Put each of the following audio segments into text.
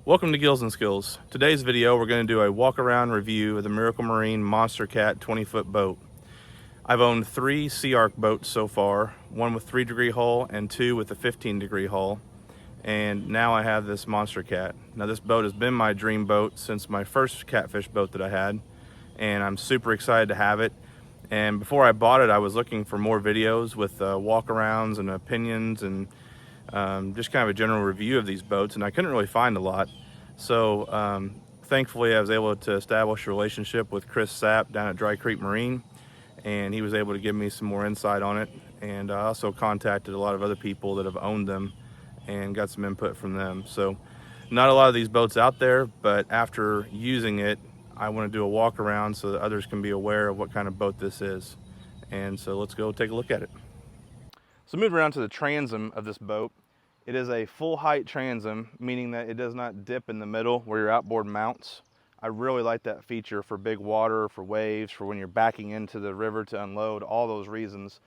Welcome to Gills and Skills. Today's video we're going to do a walk around review of the Miracle Marine Monster Cat 20-foot boat. I've owned 3 Sea Ark boats so far, one with 3-degree hull and 2 with a 15-degree hull, and now I have this Monster Cat. Now this boat has been my dream boat since my first catfish boat that I had, and I'm super excited to have it. And before I bought it, I was looking for more videos with walk-arounds and opinions and just kind of a general review of these boats, and I couldn't really find a lot. So thankfully I was able to establish a relationship with Chris Sapp down at Dry Creek Marine, and he was able to give me some more insight on it. And I also contacted a lot of other people that have owned them and got some input from them. So not a lot of these boats out there, but after using it, I want to do a walk around so that others can be aware of what kind of boat this is. And so let's go take a look at it. So moving around to the transom of this boat, it is a full height transom, meaning that it does not dip in the middle where your outboard mounts. I really like that feature for big water, for waves, for when you're backing into the river to unload, all those reasons.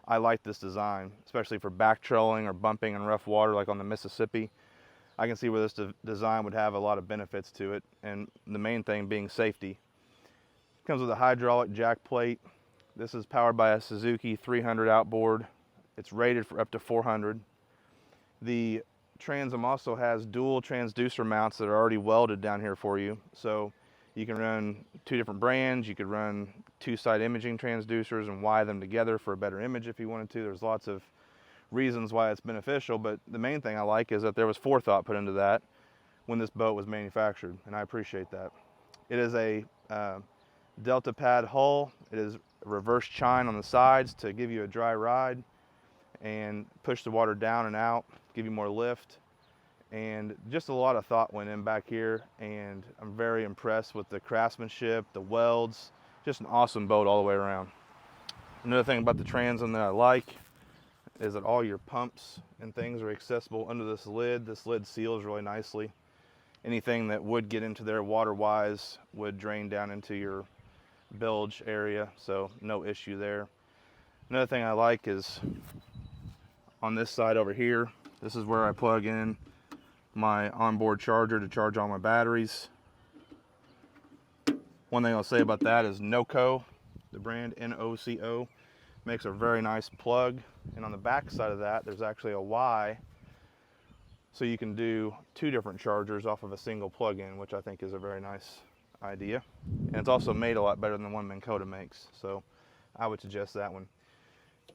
I like this design, especially for back trolling or bumping in rough water like on the Mississippi. I can see where this design would have a lot of benefits to it, and the main thing being safety. It comes with a hydraulic jack plate. This is powered by a Suzuki 300 outboard. It's rated for up to 400. The transom also has dual transducer mounts that are already welded down here for you. So you can run 2 different brands. You could run 2-side imaging transducers and wire them together for a better image if you wanted to. There's lots of reasons why it's beneficial, but the main thing I like is that there was forethought put into that when this boat was manufactured, and I appreciate that. It is a Delta pad hull. It is reverse chine on the sides to give you a dry ride and push the water down and out, give you more lift. And just a lot of thought went in back here, and I'm very impressed with the craftsmanship, the welds, just an awesome boat all the way around. Another thing about the transom that I like is that all your pumps and things are accessible under this lid. This lid seals really nicely. Anything that would get into there water-wise would drain down into your bilge area, so no issue there. Another thing I like is on this side over here, this is where I plug in my onboard charger to charge all my batteries. One thing I'll say about that is NOCO, the brand NOCO, makes a very nice plug. And on the back side of that, there's actually a Y, so you can do 2 different chargers off of a single plug-in, which I think is a very nice idea. And it's also made a lot better than the one Minn Kota makes, so I would suggest that one.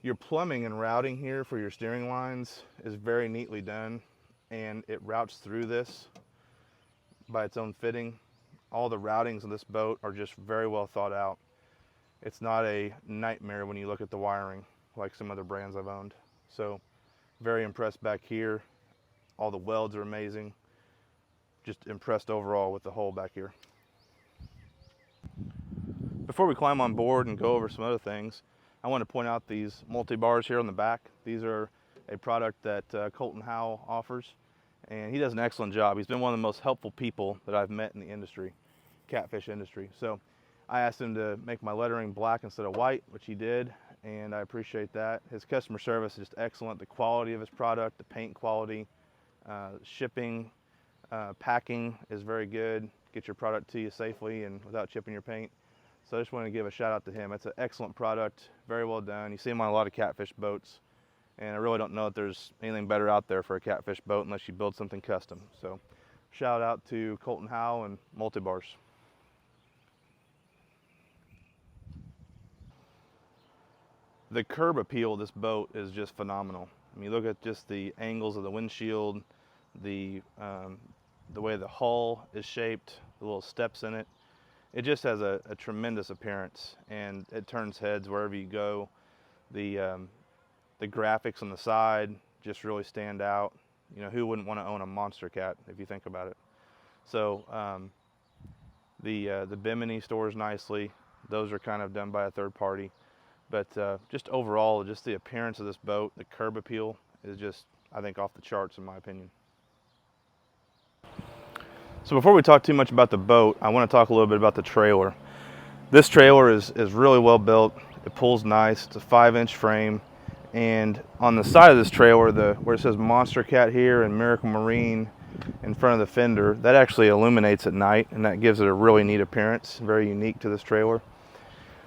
Your plumbing and routing here for your steering lines is very neatly done, and it routes through this by its own fitting. All the routings of this boat are just very well thought out. It's not a nightmare when you look at the wiring like some other brands I've owned. So very impressed back here. All the welds are amazing. Just impressed overall with the hull back here. Before we climb on board and go over some other things, I want to point out these multi-bars here on the back. These are a product that Colton Howell offers, and he does an excellent job. He's been one of the most helpful people that I've met in the industry, catfish industry. So I asked him to make my lettering black instead of white, which he did, and I appreciate that. His customer service is just excellent. The quality of his product, the paint quality, shipping, packing is very good. Get your product to you safely and without chipping your paint. So I just want to give a shout out to him. It's an excellent product, very well done. You see him on a lot of catfish boats, and I really don't know if there's anything better out there for a catfish boat unless you build something custom. So shout out to Colton Howell and Multibars. The curb appeal of this boat is just phenomenal. I mean, look at just the angles of the windshield, the way the hull is shaped, the little steps in it. It just has a tremendous appearance, and it turns heads wherever you go. The graphics on the side just really stand out. You know, who wouldn't want to own a Monster Cat if you think about it? So the Bimini stores nicely. Those are kind of done by a third party. But just overall, just the appearance of this boat, the curb appeal is just, I think, off the charts in my opinion. So before we talk too much about the boat, I want to talk a little bit about the trailer. This trailer is really well built. It pulls nice. It's a 5-inch frame. And on the side of this trailer, where it says Monster Cat here and Miracle Marine, in front of the fender. That actually illuminates at night, and that gives it a really neat appearance, very unique to this trailer.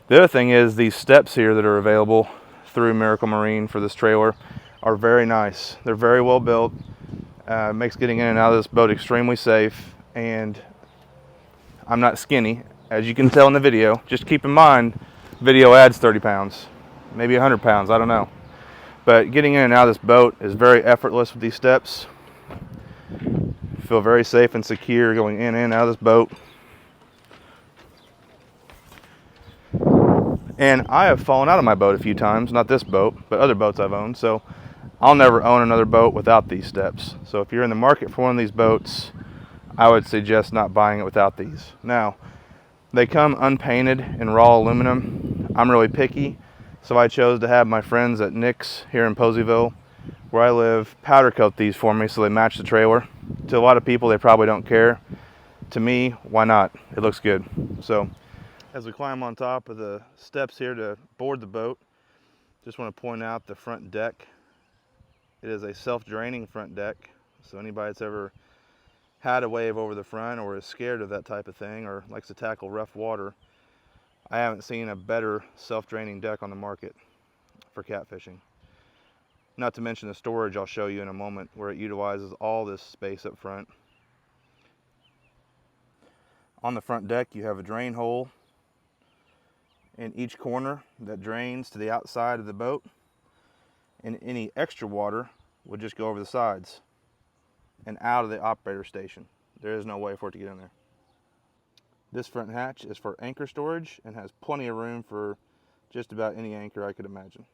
The other thing is these steps here that are available through Miracle Marine for this trailer are very nice. They're very well built. Makes getting in and out of this boat extremely safe, and I'm not skinny, as you can tell in the video. Just keep in mind, video adds 30 pounds, maybe 100 pounds, I don't know. But getting in and out of this boat is very effortless with these steps. Feel very safe and secure going in and out of this boat. And I have fallen out of my boat a few times, not this boat, but other boats I've owned. So I'll never own another boat without these steps. So if you're in the market for one of these boats, I would suggest not buying it without these. Now, they come unpainted in raw aluminum. I'm really picky, so I chose to have my friends at Nick's here in Poseyville, where I live, powder coat these for me so they match the trailer. To a lot of people, they probably don't care. To me, why not? It looks good. So as we climb on top of the steps here to board the boat, just want to point out the front deck. It is a self-draining front deck, so anybody that's ever had a wave over the front or is scared of that type of thing or likes to tackle rough water, I haven't seen a better self-draining deck on the market for catfishing. Not to mention the storage I'll show you in a moment, where it utilizes all this space up front. On the front deck you have a drain hole in each corner that drains to the outside of the boat, and any extra water would just go over the sides and out of the operator station. There is no way for it to get in there. This front hatch is for anchor storage and has plenty of room for just about any anchor I could imagine.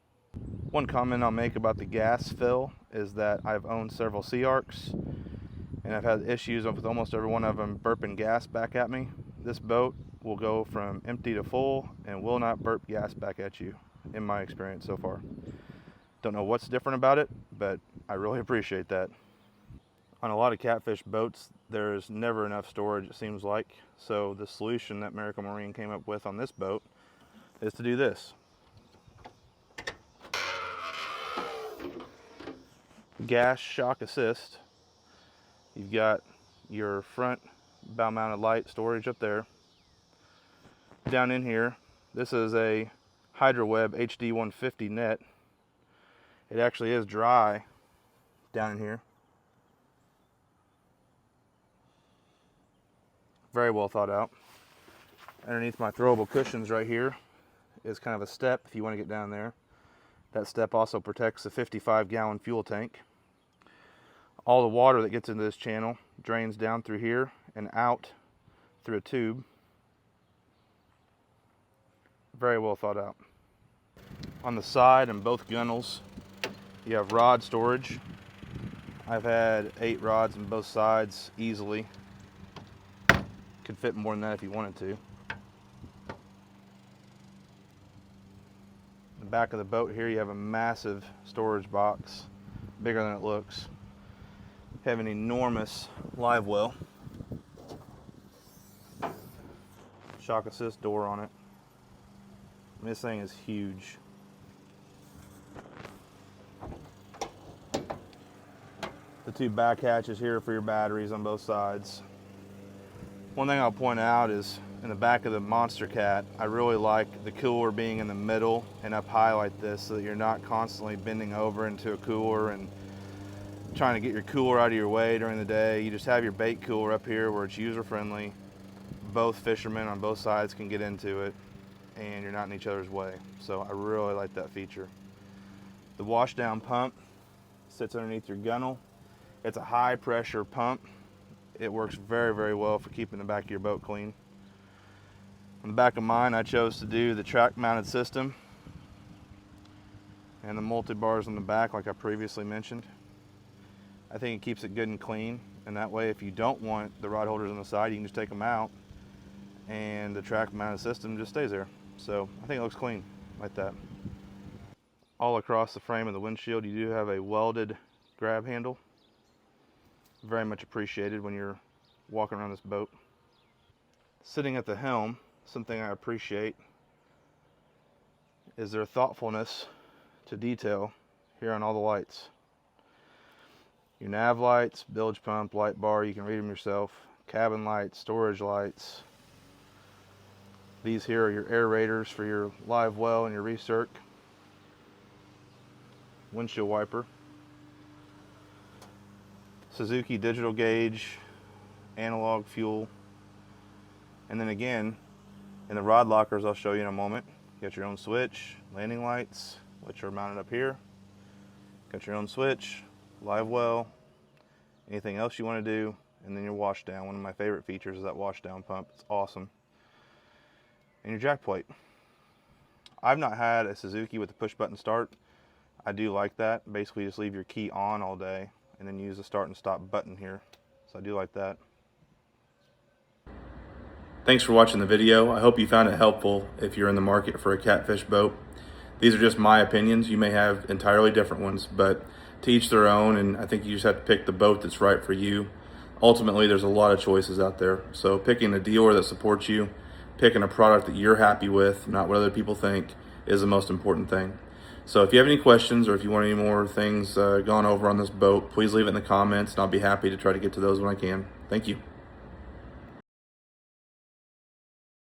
One comment I'll make about the gas fill is that I've owned several Sea Arcs, and I've had issues with almost every one of them burping gas back at me. This boat will go from empty to full and will not burp gas back at you, in my experience so far. Don't know what's different about it, but I really appreciate that. On a lot of catfish boats, there's never enough storage, it seems like. So the solution that Miracle Marine came up with on this boat is to do this. Gas shock assist. You've got your front bow mounted light storage up there. Down in here, this is a HydroWeb HD 150 net. It actually is dry down in here. Very well thought out. Underneath my throwable cushions right here is kind of a step if you want to get down there. That step also protects the 55-gallon fuel tank. All the water that gets into this channel drains down through here and out through a tube. Very well thought out. On the side and both gunnels, you have rod storage. I've had 8 rods on both sides easily. Could fit more than that if you wanted to. The back of the boat here, you have a massive storage box, bigger than it looks. You have an enormous live well. Shock assist door on it. And this thing is huge. The 2 back hatches here for your batteries on both sides. One thing I'll point out is in the back of the Monster Cat, I really like the cooler being in the middle and up high like this, so that you're not constantly bending over into a cooler and trying to get your cooler out of your way during the day. You just have your bait cooler up here where it's user friendly. Both fishermen on both sides can get into it and you're not in each other's way. So I really like that feature. The washdown pump sits underneath your gunnel. It's a high pressure pump. It works very, very well for keeping the back of your boat clean. On the back of mine, I chose to do the track mounted system and the multi-bars on the back like I previously mentioned. I think it keeps it good and clean, and that way if you don't want the rod holders on the side, you can just take them out and the track mounted system just stays there. So I think it looks clean like that. All across the frame of the windshield, you do have a welded grab handle. Very much appreciated when you're walking around this boat. Sitting at the helm, something I appreciate is their thoughtfulness to detail here on all the lights. Your nav lights, bilge pump, light bar, you can read them yourself. Cabin lights, storage lights. These here are your aerators for your live well and your recirc. Windshield wiper. Suzuki digital gauge, analog fuel. And then again, in the rod lockers I'll show you in a moment, you got your own switch, landing lights, which are mounted up here. Got your own switch, live well, anything else you want to do, and then your wash down. One of my favorite features is that wash down pump. It's awesome. And your jack plate. I've not had a Suzuki with the push button start. I do like that. Basically just leave your key on all day and then use the start and stop button here. So I do like that. Thanks for watching the video. I hope you found it helpful if you're in the market for a catfish boat. These are just my opinions. You may have entirely different ones, but to each their own, and I think you just have to pick the boat that's right for you. Ultimately, there's a lot of choices out there. So picking a dealer that supports you, picking a product that you're happy with, not what other people think, is the most important thing. So if you have any questions or if you want any more things gone over on this boat, please leave it in the comments and I'll be happy to try to get to those when I can. Thank you.